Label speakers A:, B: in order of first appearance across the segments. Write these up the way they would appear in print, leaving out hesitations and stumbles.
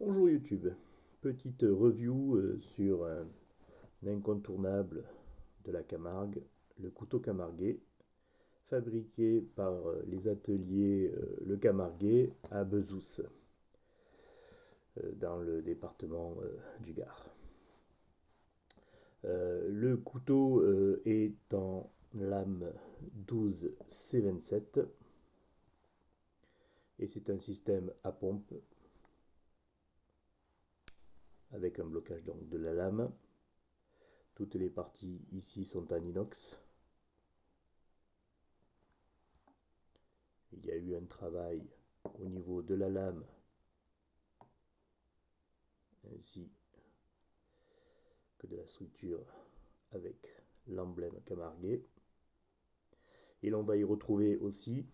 A: Bonjour YouTube, petite review sur un incontournable de la Camargue, le couteau camarguais, fabriqué par les ateliers Le Camarguais à Bezous, dans le département du Gard. Le couteau est en lame 12 C27 et c'est un système à pompe avec un blocage donc de la lame. Toutes les parties ici sont en inox. Il y a eu un travail au niveau de la lame ainsi que de la structure avec l'emblème camarguais. Et l'on va y retrouver aussi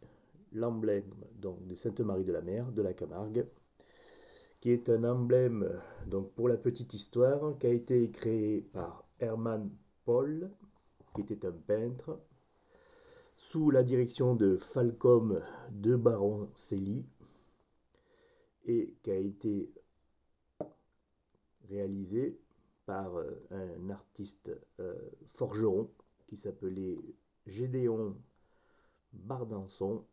A: l'emblème donc de Sainte-Marie de la Mer de la Camargue, qui est un emblème, donc pour la petite histoire, qui a été créé par Hermann Paul, qui était un peintre, sous la direction de Falcom de Baroncelli, et qui a été réalisé par un artiste forgeron qui s'appelait Gédéon Bardançon.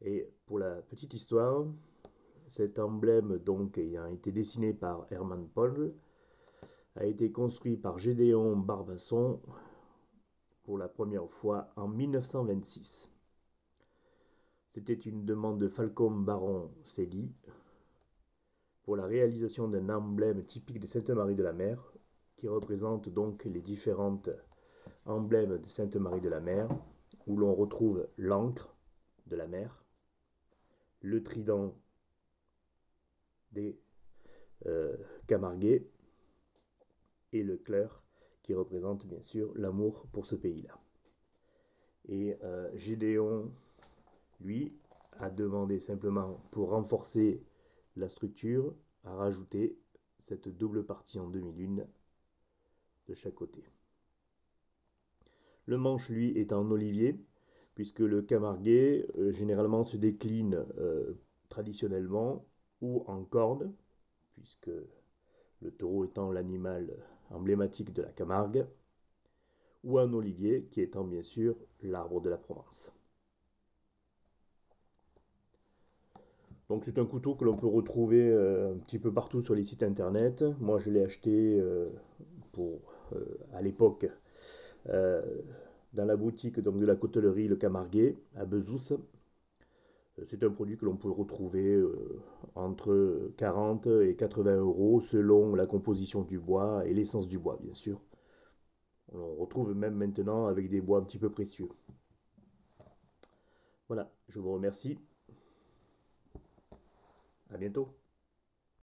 A: Et pour la petite histoire, cet emblème, donc ayant été dessiné par Hermann Paul, a été construit par Gédéon Barbançon pour la première fois en 1926. C'était une demande de Falcom Baroncelli pour la réalisation d'un emblème typique de Sainte-Marie de la Mer, qui représente donc les différentes emblèmes de Sainte-Marie de la Mer, où l'on retrouve l'ancre de la mer, le trident des Camarguais et le clerc qui représente bien sûr l'amour pour ce pays-là. Et Gédéon, lui, a demandé simplement, pour renforcer la structure, à rajouter cette double partie en demi-lune de chaque côté. Le manche, lui, est en olivier, puisque le camarguais généralement se décline traditionnellement ou en corne, puisque le taureau étant l'animal emblématique de la Camargue, ou en olivier, qui étant bien sûr l'arbre de la Provence. Donc c'est un couteau que l'on peut retrouver un petit peu partout sur les sites internet. Moi je l'ai acheté à l'époque dans la boutique donc, de la côtellerie Le Camarguais à Bezous. C'est un produit que l'on peut retrouver entre 40 et 80 euros selon la composition du bois et l'essence du bois, bien sûr. On retrouve même maintenant avec des bois un petit peu précieux. Voilà, je vous remercie. À bientôt.